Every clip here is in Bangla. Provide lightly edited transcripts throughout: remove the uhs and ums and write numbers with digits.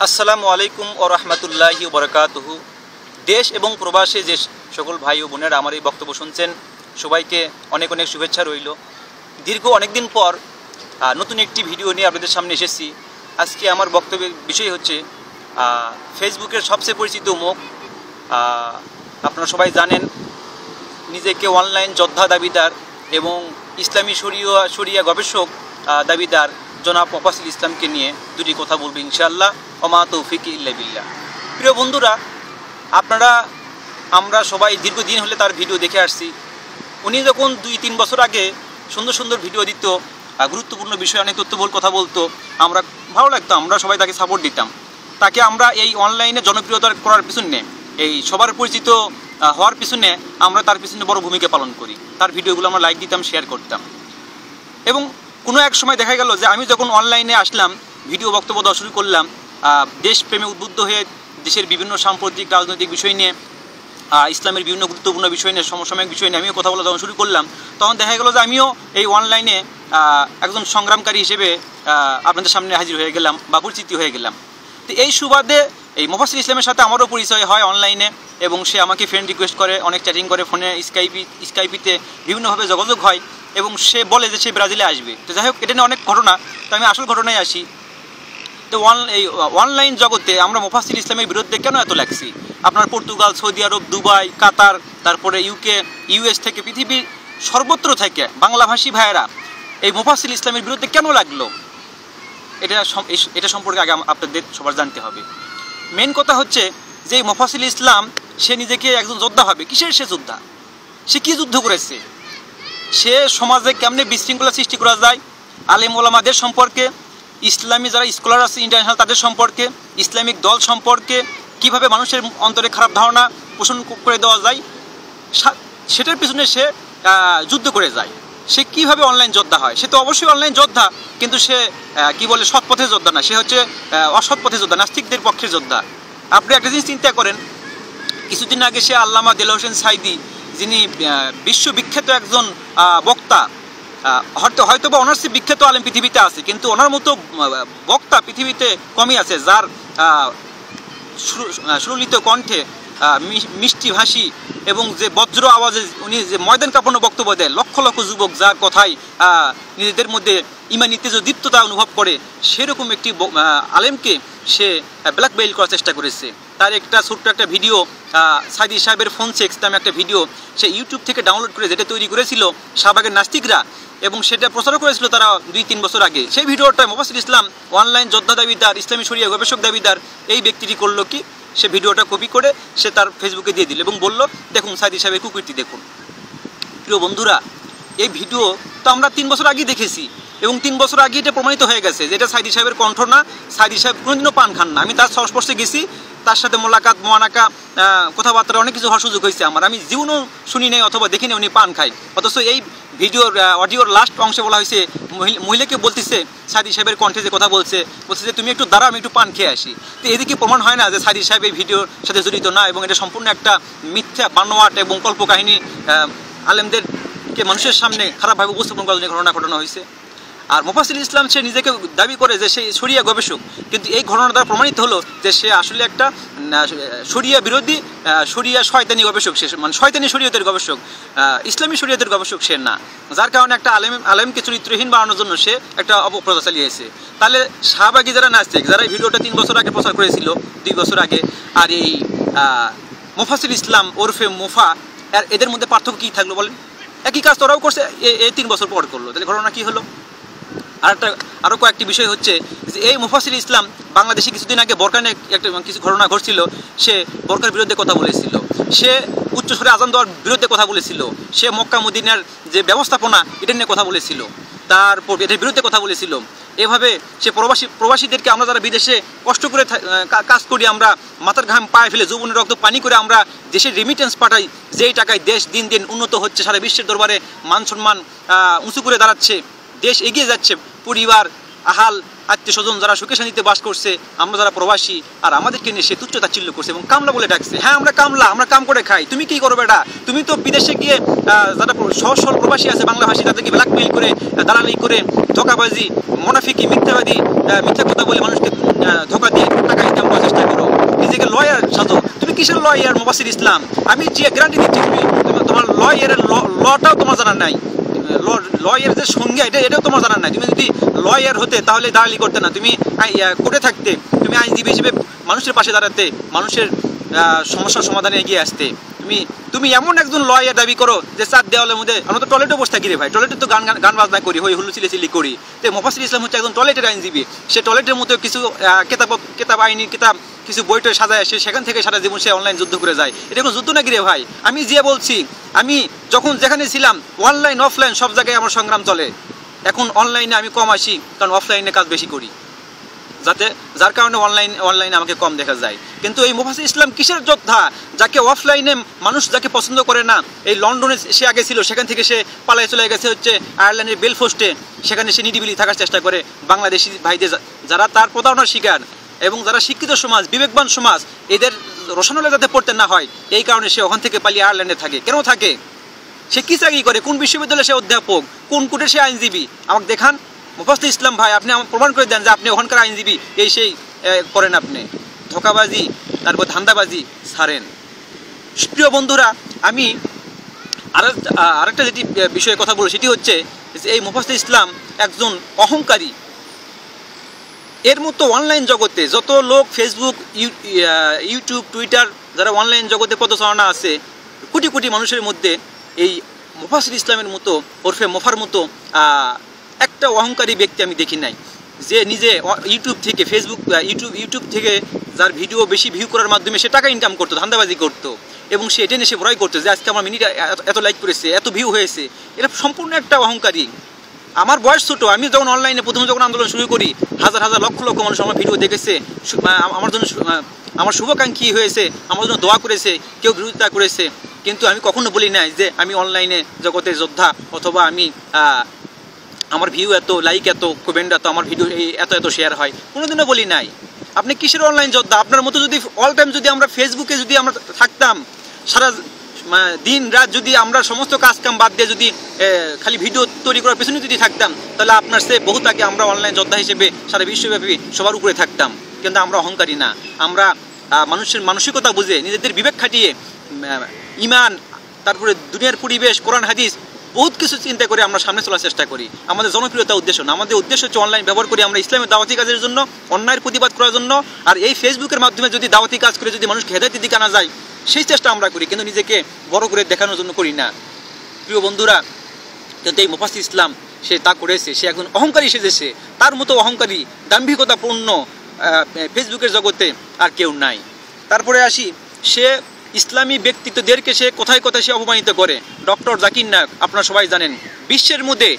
আসসালামু আলাইকুম ওয়া রাহমাতুল্লাহি ওয়া বারাকাতুহু। দেশ এবং প্রবাসে যে সকল ভাই ও বোনেরা আমার এই বক্তব্য শুনছেন, সবাইকে অনেক অনেক শুভেচ্ছা রইল। দীর্ঘ অনেকদিন পর নতুন একটি ভিডিও নিয়ে আপনাদের সামনে এসেছি। আজকে আমার বক্তব্যের বিষয় হচ্ছে ফেসবুকের সবচেয়ে পরিচিত মুখ, আপনারা সবাই জানেন, নিজেকে অনলাইন যোদ্ধা দাবিদার এবং ইসলামী শরিয়া গবেষক দাবিদার জনাব মোফাজ্জল ইসলামকে নিয়ে দুটি কথা বলবো ইনশাআল্লাহ। ওমা তৌফিক ইল্লা বিল্লাহ। প্রিয় বন্ধুরা, আমরা সবাই দীর্ঘদিন হলে তার ভিডিও দেখে আসছি। উনি যখন 2-3 বছর আগে সুন্দর সুন্দর ভিডিও দিত, গুরুত্বপূর্ণ বিষয়ে অনেক তথ্যবহুল কথা বলতো, আমরা ভালো লাগতো, আমরা সবাই তাকে সাপোর্ট দিতাম। তাকে আমরা এই অনলাইনে জনপ্রিয়তা করার পিছনে, এই সবার পরিচিত হওয়ার পিছনে আমরা তার পিছনে বড় ভূমিকা পালন করি। তার ভিডিওগুলো আমরা লাইক দিতাম, শেয়ার করতাম। এবং কোনো এক সময় দেখা গেল যে আমি যখন অনলাইনে আসলাম, ভিডিও বক্তব্য দেওয়া শুরু করলাম, দেশপ্রেমে উদ্বুদ্ধ হয়ে দেশের বিভিন্ন সাম্প্রতিক রাজনৈতিক বিষয় নিয়ে, ইসলামের বিভিন্ন গুরুত্বপূর্ণ বিষয় নিয়ে, সমসাময়িক বিষয় নিয়ে আমিও কথা বলা যখন শুরু করলাম, তখন দেখা গেল যে আমিও এই অনলাইনে একজন সংগ্রামকারী হিসেবে আপনাদের সামনে হাজির হয়ে গেলাম বা পরিচিতি হয়ে গেলাম। তো এই সুবাদে এই মোফাজ্জল ইসলামের সাথে আমারও পরিচয় হয় অনলাইনে, এবং সে আমাকে ফ্রেন্ড রিকোয়েস্ট করে, অনেক চ্যাটিং করে, ফোনে স্কাইপিতে বিভিন্নভাবে যোগাযোগ হয়, এবং সে বলে যে সে ব্রাজিলে আসবে। তো যাই হোক, এটা নিয়ে অনেক ঘটনা। তো আমি আসল ঘটনায় আসি। তো এই অনলাইন জগতে আমরা মোফাজ্জল ইসলামের বিরুদ্ধে কেন এত লাগছি? আপনার পর্তুগাল, সৌদি আরব, দুবাই, কাতার, তারপরে ইউকে, ইউএস থেকে, পৃথিবীর সর্বত্র থেকে বাংলাভাষী ভাইয়েরা এই মোফাজ্জল ইসলামের বিরুদ্ধে কেন লাগলো, এটা সম্পর্কে আগে আপনাদের সবার জানতে হবে। মেন কথা হচ্ছে যে মোফাজ্জল ইসলাম সে নিজেকে একজন যোদ্ধা ভাবে। কিসের সে যোদ্ধা? সে কি যুদ্ধ করেছে? সে সমাজে কেমনে বিশৃঙ্খলা সৃষ্টি করা যায়, আলেম ওলামাদের সম্পর্কে, ইসলামী যারা স্কলার আছে ইন্টারন্যাশনাল তাদের সম্পর্কে, ইসলামিক দল সম্পর্কে কিভাবে মানুষের অন্তরে খারাপ ধারণা পোষণ করে দেওয়া যায়, সেটার পিছনে সে যুদ্ধ করে যায়। সে কিভাবে অনলাইন যোদ্ধা হয়? সে তো অবশ্যই অনলাইন যোদ্ধা, কিন্তু সে কি বলে সৎ পথের যোদ্ধা না, সে হচ্ছে অসৎ পথের যোদ্ধা, নাস্তিকদের পক্ষের যোদ্ধা। আপনি একটা জিনিস চিন্তা করেন, কিছুদিন আগে সে আল্লামা দেলোয়ার হোসেন সাঈদী, যিনি বিশ্ববিখ্যাত একজন বক্তা, হয়তো বা ওনার চেয়ে বিখ্যাত আলেম পৃথিবীতে আছে, কিন্তু ওনার মতো বক্তা পৃথিবীতে কমই আছে, যার সুললিত কণ্ঠে, মিষ্টি ভাষী এবং যে বজ্র আওয়াজে উনি যে ময়দান কাঁপানো বক্তব্য দেয়, লক্ষ লক্ষ যুবক যার কথায় নিজেদের মধ্যে ইমানি তেজদীপ্ততা অনুভব করে, সেরকম একটি আলেমকে সে ব্ল্যাকমেইল করার চেষ্টা করেছে। তার একটা ছোট্ট একটা ভিডিও, সাঈদী সাহেবের ফোন সেক্স নামে একটা ভিডিও সে ইউটিউব থেকে ডাউনলোড করে, যেটা তৈরি করেছিল শাহবাগের নাস্তিকরা, এবং সেটা প্রচার করেছিল তারা 2-3 বছর আগে। সেই ভিডিওটা মোফাজ্জল ইসলাম, অনলাইন যোদ্ধা দাবিদার, ইসলামী শরিয়া গবেষক দাবিদার, এই ব্যক্তিটি করলো কি, সে ভিডিওটা কপি করে সে তার ফেসবুকে দিয়ে দিল এবং বলল, দেখুন সাঈদী সাহেবের কুকীর্তি দেখুন। প্রিয় বন্ধুরা, এই ভিডিও তো আমরা 3 বছর আগেই দেখেছি, এবং 3 বছর আগে এটা প্রমাণিত হয়ে গেছে যে এটা সাঈদী সাহেবের কণ্ঠ না। সাঈদী সাহেব কোনোদিনও পান খান না। আমি তার সংস্পর্শে গেছি, তার সাথে মোলাকাত, মোয়ানাকা, কথাবার্তা অনেক কিছু হওয়ার সুযোগ হয়েছে আমার। আমি জীবনও শুনি নাই অথবা দেখি নাই উনি পান খায়। অথচ এই ভিডিওর অডিওর লাস্ট অংশে বলা হয়েছে, মহিলাকে বলতেছে সাঈদী সাহেবের কণ্ঠে যে কথা বলছে যে তুমি একটু দাঁড়াও, আমি একটু পান খেয়ে আসি। তো এদিকে প্রমাণ হয় না যে সাঈদী সাহেব এই ভিডিওর সাথে জড়িত না, এবং এটা সম্পূর্ণ একটা মিথ্যা, বানোয়াট এবং কল্পকাহিনী, আলেমদেরকে মানুষের সামনে খারাপভাবে উপস্থাপন করার জন্য ঘটনা হয়েছে। আর মোফাজ্জল ইসলাম সে নিজেকে দাবি করে যে সে শরিয়া গবেষক, কিন্তু এই ঘটনার দ্বারা প্রমাণিত হলো যে সে আসলে একটা শরিয়া বিরোধী, শরিয়া শয়তানি গবেষক, সে মানে শয়তানি শরীয়তের গবেষক, ইসলামী শরীয়তের গবেষক সে না। যার কারণে একটা আলেমকে চরিত্রহীন বানানোর জন্য সে একটা অপপ্রচার চালিয়েছে। তাহলে শাহবাগী যারা নাস্তিক, যারা এই ভিডিওটা 3 বছর আগে প্রচার করেছিল, 2 বছর আগে, আর এই মোফাজ্জল ইসলাম ওরফে মোফা, এদের মধ্যে পার্থক্য কী থাকলো বলেন? একই কাজ তোরাও করছে, এই 3 বছর পর করলো, তাহলে ঘটনা কী হলো? আরও কয়েকটি বিষয় হচ্ছে যে এই মোফাজ্জল ইসলাম বাংলাদেশে কিছুদিন আগে বোরকা নিয়ে কিছু ঘটনা ঘটছিল, সে বোরকার বিরুদ্ধে কথা বলেছিল, সে উচ্চস্বরে আজান দেওয়ার বিরুদ্ধে কথা বলেছিল, সে মক্কা মদিনার যে ব্যবস্থাপনা এটা নিয়ে কথা বলেছিল, তারপর এটার বিরুদ্ধে কথা বলেছিল। এভাবে সে প্রবাসীদেরকে, আমরা যারা বিদেশে কষ্ট করে কাজ করি, আমরা মাথার ঘাম পায়ে ফেলে, যৌবনের রক্ত পানি করে আমরা দেশের রেমিটেন্স পাঠাই, যেই টাকায় দেশ দিন দিন উন্নত হচ্ছে, সারা বিশ্বের দরবারে মান সম্মান উঁচু করে দাঁড়াচ্ছে, দেশ এগিয়ে যাচ্ছে, পরিবার, আহাল, আত্মীয় স্বজন যারা সুখে শান্তিতে বাস করছে, আমরা যারা প্রবাসী, আর আমাদেরকে নিয়ে সে তুচ্ছ তাচ্ছিল্য করছে এবং কামলা বলে ডাকছে। হ্যাঁ, আমরা কামলা, আমরা কাম করে খাই, তুমি কি করবে এটা? তুমি তো বিদেশে গিয়ে যারা সহজ সরল প্রবাসী আছে বাংলাভাষী, তাদেরকে ব্ল্যাকমেইল করে, দালালি করে, ধোকাবাজি, মুনাফিকি, মিথ্যাবাদী, মিথ্যা কথা বলে মানুষকে ধোকা দিয়ে টাকা কিসের লয়ার মুফাসসির ইসলাম? আমি যে গ্যারান্টি দিচ্ছি তোমার লয়ারের লটাও তোমার জানা নাই, লয়ার যে সংজ্ঞা এটাও তোমার জানা নাই। তুমি যদি লয়ার হতে তাহলে দালালি করতে না, তুমি কোর্টে থাকতে, তুমি আইনজীবী হিসেবে মানুষের পাশে দাঁড়াতে, মানুষের সমস্যার সমাধানে এগিয়ে আসতে। তুমি এমন একজন লয়ার দাবি করো যে 4 দেওয়ালের মধ্যে, আমরা তো টয়লেটে বসে থাকি রে ভাই, টয়লেটে তো গান বাজনা করি, হই হুল্লু চিলি করি। তো মুফাসসির ইসলাম হচ্ছে একজন টয়লেটের আইনজীবী। সে টয়লেটের মতো কিছু কেতাব আইনি কিতাব কিছু বইটা সাজায় সে সেখান থেকে সারা জীবন সে অনলাইন যুদ্ধ করে যায়। এটা কোনো যুদ্ধ নাকি রে ভাই? আমি যে বলছি, আমি যখন যেখানে ছিলাম অনলাইন অফলাইন সব জায়গায় আমার সংগ্রাম চলে। এখন অনলাইনে আমি কম আসি, কারণ অফলাইনে কাজ বেশি করি, যার কারণে অনলাইনে আমাকে কম দেখা যায়। কিন্তু এই মুফাসসির ইসলাম কিসের যোদ্ধা? যাকে অফলাইনে মানুষ যাকে পছন্দ করে না, এই লন্ডনে সে আগে ছিল, সেখান থেকে সে পালায় চলে গেছে হচ্ছে আয়ারল্যান্ডের বেলফাস্টে, সেখানে সে নিরিবিলি থাকার চেষ্টা করে। বাংলাদেশি ভাইদের যারা তার প্রতারণার শিকার এবং যারা শিক্ষিত সমাজ, বিবেকবান সমাজ, এদের রোশানলে যাতে পড়তে না হয়, এই কারণে সে ওখান থেকে পালিয়ে আয়ারল্যান্ডে থাকে। কেন থাকে? সে কি চাকরি করে? কোন বিশ্ববিদ্যালয়ে সে অধ্যাপক? কোন কোর্টে সে আইনজীবী? আমাকে দেখান মুফাসসির ইসলাম ভাই, আপনি আমার প্রমাণ করে দেন যে আপনি ওখানকার আইনজীবী, এই সেই করেন। আপনি ধোঁকাবাজি, তারপর ধান্দাবাজি ছাড়েন। প্রিয় বন্ধুরা, আমি আরেকটা যেটি বিষয়ে কথা বলি, সেটি হচ্ছে যে এই মুফাসসির ইসলাম একজন অহংকারী। এর মতো অনলাইন জগতে যত লোক ফেসবুক, ইউটিউব, টুইটার, যারা অনলাইন জগতে পদচারণা আছে, কোটি কোটি মানুষের মধ্যে এই মুফাসসির ইসলামের মতো ওরফে মোফার মতো একটা অহংকারী ব্যক্তি আমি দেখি নাই, যে নিজে ইউটিউব থেকে ইউটিউব থেকে যার ভিডিও বেশি ভিউ করার মাধ্যমে সে টাকা ইনকাম করতো, ধান্দাবাজি করতো, এবং সে এটা নিয়ে সে ভয় করতো যে আজকে আমার মিনিট এত লাইক করেছে, এত ভিউ হয়েছে। এটা সম্পূর্ণ একটা অহংকারী। আমার বয়স ছোটো, আমি যখন অনলাইনে প্রথমে যখন আন্দোলন শুরু করি, হাজার হাজার লক্ষ লক্ষ মানুষ আমার ভিডিও দেখেছে, আমার জন্য আমার শুভাকাঙ্ক্ষী হয়েছে, আমার জন্য দোয়া করেছে, কেউ বিরোধিতা করেছে। কিন্তু আমি কখনো বলি নাই যে আমি অনলাইনে জগতের যোদ্ধা, অথবা আমি আমার ভিউ এত, লাইক এত, কমেন্ট এত, আমার ভিডিও এত শেয়ার হয়, কোনোদিনও বলি নাই। আপনি কিসের অনলাইন যোদ্ধা? আপনার মতো যদি অল টাইম যদি আমরা ফেসবুকে যদি আমরা থাকতাম, সারা দিন রাত যদি আমরা সমস্ত কাজ কাম বাদ দিয়ে যদি খালি ভিডিও তৈরি করার পেছনে যদি থাকতাম, তাহলে আপনার সে বহুত আগে আমরা অনলাইন যোদ্ধা হিসেবে সারা বিশ্বব্যাপী সবার উপরে থাকতাম। কিন্তু আমরা অহংকারী না, আমরা মানুষের মানসিকতা বুঝে, নিজেদের বিবেক খাটিয়ে, ইমান, তারপরে দুনিয়ার পরিবেশ, কোরআন হাদিস, বহুত কিছু চিন্তা করে আমরা সামনে চলার চেষ্টা করি। আমাদের জনপ্রিয়তা উদ্দেশ্য না, আমাদের উদ্দেশ্য হচ্ছে অনলাইন ব্যবহার করি আমরা ইসলামের দাওয়াতি কাজের জন্য, অন্যায়ের প্রতিবাদ করার জন্য। আর এই ফেসবুকের মাধ্যমে যদি দাওয়াতি কাজ করে যদি মানুষকে হেদায়েতের দিকে আনা যায়, সেই চেষ্টা আমরা করি, কিন্তু নিজেকে বড় করে দেখানোর জন্য করি না। প্রিয় বন্ধুরা, কিন্তু এই মুফাসসির ইসলাম সে তা করেছে, সে একজন অহংকারী সেজেছে। তার মতো অহংকারী, দাম্ভিকতাপূর্ণ ফেসবুকের জগতে আর কেউ নাই। তারপরে আসি, সে ইসলামী ব্যক্তিত্বদেরকে সে কোথায় কোথায় সে অপমানিত করে। ডক্টর জাকির নায়েক, আপনারা সবাই জানেন, বিশ্বের মধ্যে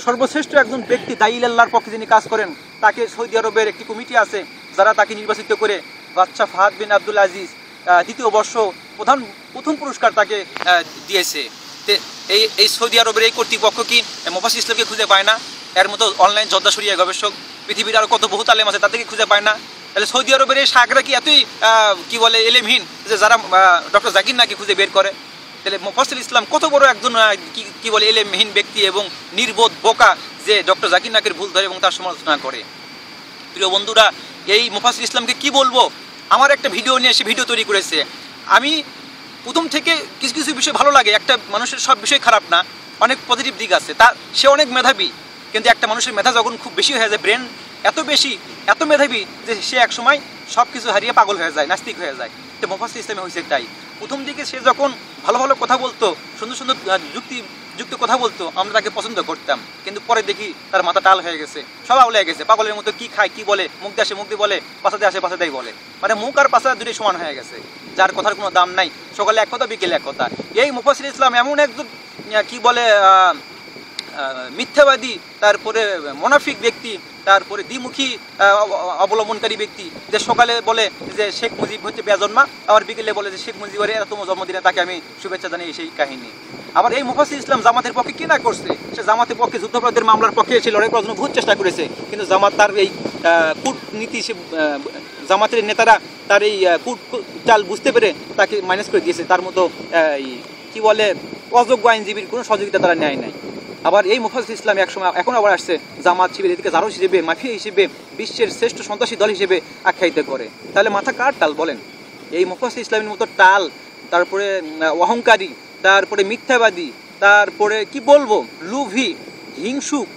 সর্বশ্রেষ্ঠ একজন ব্যক্তি, দায়ী আল্লাহর পক্ষে যিনি কাজ করেন, তাকে সৌদি আরবের একটি কমিটি আছে যারা তাকে নির্বাচিত করে বাদশাহ ফাহাদ বিন আব্দুল আজিজ দ্বিতীয় বর্ষ প্রথম পুরস্কার তাকে দিয়েছে। এই সৌদি আরবের এই কর্তৃপক্ষ কি মুফাসসির ইসলামকে খুঁজে পায় না? এর মতো অনলাইন যোদ্ধা শরিয়া গবেষক পৃথিবীর আরও কত বহুত আলেম আছে, তাদেরকে খুঁজে পায় না? তাহলে সৌদি আরবের এই শাকরা কি এতই কি বলে এলেমহীন যে যারা ডক্টর জাকির নাকি খুঁজে বের করে? তাহলে মুফাসসির ইসলাম কত বড় একজন কি বলে এলেমহীন ব্যক্তি এবং নির্বোধ বোকা, যে ডক্টর জাকির নাকের ভুল ধরে এবং তার সমালোচনা করে। প্রিয় বন্ধুরা, এই মুফাসসির ইসলামকে কি বলবো? আমার একটা ভিডিও নিয়ে সে ভিডিও তৈরি করেছে। আমি প্রথম থেকে কিছু কিছু বিষয় ভালো লাগে, একটা মানুষের সব বিষয় খারাপ না, অনেক পজিটিভ দিক আছে। সে অনেক মেধাবী, কিন্তু একটা মানুষের মেধা যখন খুব বেশি হয়ে যায়, ব্রেন এত মেধাবী যে সে এক সময় সব কিছু হারিয়ে পাগল হয়ে যায়, নাস্তিক হয়ে যায়। তো মুফাসসির ইসলামে হয়েছে তাই। প্রথম দিকে সে যখন ভালো ভালো কথা বলতো, সুন্দর সুন্দর যুক্তি কথা বলতো, আমরা তাকে পছন্দ করতাম। কিন্তু পরে দেখি তার মাথা টাল হয়ে গেছে, সব আউলে হয়ে গেছে, পাগলের মতো কি খায় কি বলে, মুখ দিয়ে আসে মুখ দিয়ে বলে, পাশাতে আসে পাশাতেই বলে, মানে মুখ আর পাশা দুটোই সমান হয়ে গেছে, যার কথার কোনো দাম নাই। সকালে এক কথা, বিকেলে এক কথা। এই মুফাসসির ইসলাম এমন একজন কি বলে মিথ্যাবাদী, তারপরে মুনাফিক ব্যক্তি, তারপরে দ্বিমুখী অবলম্বনকারী ব্যক্তি, যে সকালে বলে যে শেখ মুজিব হচ্ছে বেজন্মা, আবার বিকেলে বলে যে শেখ মুজিবের এতম জন্মদিনে তাকে আমি শুভেচ্ছা জানাই, সেই কাহিনী। আবার এই মুফাসসির ইসলাম জামাতের পক্ষে কি না করছে? সে জামাতের পক্ষে যুদ্ধাপরাধের মামলার পক্ষে সে লড়াই করার জন্য বহুত চেষ্টা করেছে, কিন্তু জামাত তার এই কূটনীতি, সে জামাতের নেতারা তার এই চাল বুঝতে পেরে তাকে মাইনাস করে দিয়েছে। তার মতো কি বলে অযোগ্য আইনজীবীর কোনো সহযোগিতা তারা নেয় নাই। আবার এই মুফাসসির ইসলাম একসময় এখন আবার আসছে জামাত শিবির, এদিকে জারজ হিসেবে, মাফিয়া হিসেবে, বিশ্বের শ্রেষ্ঠ সন্ত্রাসী দল হিসেবে আখ্যায়িত করে। তাহলে মাথা কার টাল বলেন? এই মুফাসসির ইসলামের মতো টাল, তারপরে অহংকারী, তারপরে মিথ্যাবাদী, তারপরে কি বলবো লুভি, হিংসুক,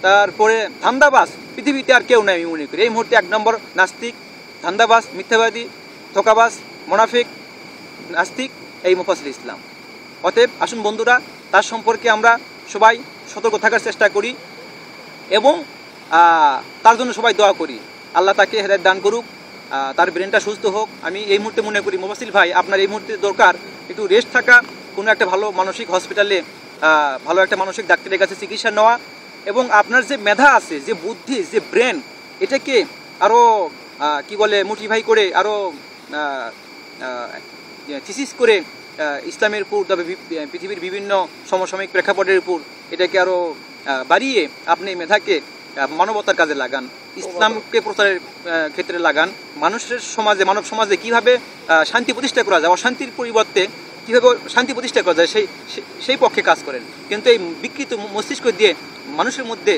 তারপরে ধান্দাবাজ পৃথিবীতে আর কেউ নাই আমি মনে করি। এই মুহূর্তে 1 নম্বর নাস্তিক, ধান্দাবাজ, মিথ্যাবাদী, ধোঁকাবাজ, মুনাফিক, নাস্তিক এই মুফাসসির ইসলাম। অতএব আসুন বন্ধুরা, তার সম্পর্কে আমরা সবাই সতর্ক থাকার চেষ্টা করি এবং তার জন্য সবাই দোয়া করি। আল্লাহ তাকে হেদায়েত দান করুক, তার ব্রেনটা সুস্থ হোক। আমি এই মুহূর্তে মনে করি মুফাসসির ভাই আপনার এই মুহূর্তে দরকার একটু রেস্ট থাকা, কোনো একটা ভালো মানসিক হসপিটালে ভালো একটা মানসিক ডাক্তারের কাছে চিকিৎসা নেওয়া, এবং আপনার যে মেধা আছে, যে বুদ্ধি, যে ব্রেন, এটাকে আরও কি বলে মোটিফাই করে, আরও থিসিস করে ইসলামের উপর, তবে পৃথিবীর বিভিন্ন সমসাময়িক প্রেক্ষাপটের উপর এটাকে আরও বাড়িয়ে আপনি মেধাকে মানবতার কাজে লাগান, ইসলামকে প্রচারের ক্ষেত্রে লাগান। মানুষের সমাজে, মানব সমাজে কীভাবে শান্তি প্রতিষ্ঠা করা যায়, অশান্তির পরিবর্তে কীভাবে শান্তি প্রতিষ্ঠা করা যায় সেই পক্ষে কাজ করেন। কিন্তু এই বিকৃত মস্তিষ্ক দিয়ে মানুষের মধ্যে,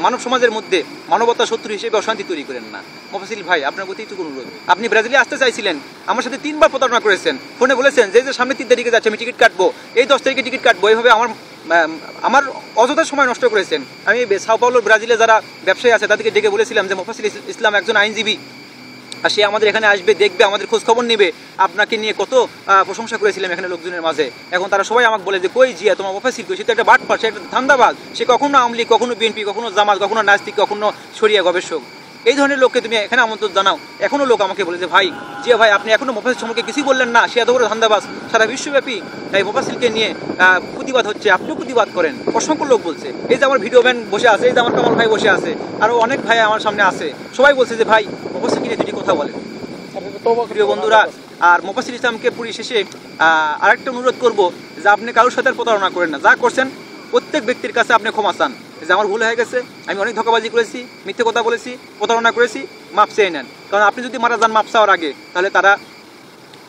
মানব সমাজের মধ্যে মানবতা শত্রু হিসেবে অশান্তি তৈরি করেন না। মুফাসসির ভাই আপনার প্রতি একটু অনুরোধ, আপনি ব্রাজিলে আসতে চাইছিলেন, আমার সাথে 3 বার প্রতারণা করেছেন, ফোনে বলেছেন যে সামনে 3 তারিখে যাচ্ছে, আমি টিকিট কাটবো, এই 10 তারিখে টিকিট কাটবো, এইভাবে আমার অযথা সময় নষ্ট করেছেন। আমি সাও পাওলোর ব্রাজিলে যারা ব্যবসায়ী আছে তাদেরকে ডেকে বলেছিলাম যে মুফাসসির ইসলাম একজন আইনজীবী, আর সে আমাদের এখানে আসবে, দেখবে, আমাদের খোঁজ খবর নেবে। আপনাকে নিয়ে কত প্রশংসা করেছিলাম এখানে লোকজনের মাঝে। এখন তারা সবাই আমাকে বলে যে কই জিয়া তোমার মুফাসসির কই, সে তো একটা বাটপার, সে একটা ধান্দাবাজ, সে কখনো আওয়ামী লীগ, কখনো বিএনপি, কখনো জামাত, কখনো নাস্তিক, কখনো শরিয়া গবেষক। এই ধরনের লোককে তুমি এখানে আমন্ত্রণ জানাও। এখনও লোক আমাকে বলে যে ভাই, জিয়া ভাই আপনি এখনও মুফাসসির সম্পর্কে কিছুই বললেন না, সে এত বড় ধান্দাবাজ, সারা বিশ্বব্যাপী এই মুফাসসিরকে নিয়ে প্রতিবাদ হচ্ছে, আপনিও প্রতিবাদ করেন। অসংখ্য লোক বলছে, এই যে আমার ভিডিও ম্যান বসে আছে, এই যে আমার কামাল ভাই বসে আছে, আরও অনেক ভাই আমার সামনে আছে, সবাই বলছে যে ভাই মুফাসসিরকে নিয়ে দুটি কথা বলেন। প্রিয় বন্ধুরা, আর মুফাসসির ইসলামকে পরিশেষে আরেকটা অনুরোধ করব যে আপনি কারোর সাথে প্রতারণা করেন না, যা করছেন প্রত্যেক ব্যক্তির কাছে আপনি ক্ষমা চান, যে আমার ভুল হয়ে গেছে, আমি অনেক ধোঁকাবাজি করেছি, মিথ্যে কথা বলেছি, প্রতারণা করেছি, মাপ চেয়ে নেন। কারণ আপনি যদি মারা যান মাপ চাওয়ার আগে, তাহলে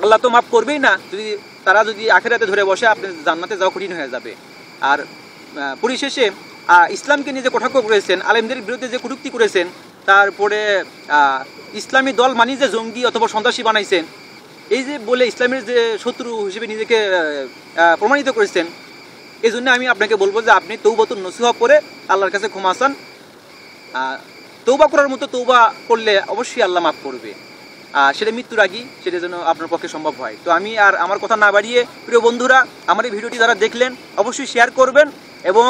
আল্লাহ তো মাফ করবেই না, তারা যদি আখিরাতে ধরে বসে আপনি জান্নাতে যাওয়া কঠিন হয়ে যাবে। আর পরিশেষে ইসলামকে নিয়ে যে কটাক্ষ করেছেন, আলেমদের বিরুদ্ধে যে কটূক্তি করেছেন, তারপরে ইসলামী দল মানি যে জঙ্গি অথবা সন্ত্রাসী বানাইছেন, এই যে বলে ইসলামের যে শত্রু হিসেবে নিজেকে প্রমাণিত করেছেন, এই জন্য আমি আপনাকে বলবো যে আপনি তৌবাতুন নসিহা করে আল্লাহর কাছে ক্ষমা চান। তৌবা করার মতো তৌবা করলে অবশ্যই আল্লাহ মাফ করবে, সেটা মৃত্যুর আগেই সেটা যেন আপনার পক্ষে সম্ভব হয়। তো আমি আর আমার কথা না বাড়িয়ে, প্রিয় বন্ধুরা, আমার এই ভিডিওটি যারা দেখলেন অবশ্যই শেয়ার করবেন এবং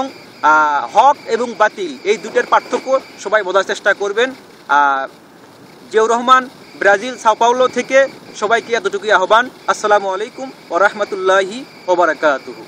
হক এবং বাতিল এই দুটোর পার্থক্য সবাই বোঝার চেষ্টা করবেন। Ziaur Rahman, Brazil, Sao Paulo থেকে সবাইকে এতটুকুই আহ্বান। আসসালামু আলাইকুম ওয়া রাহমাতুল্লাহি ওয়া বারাকাতুহু।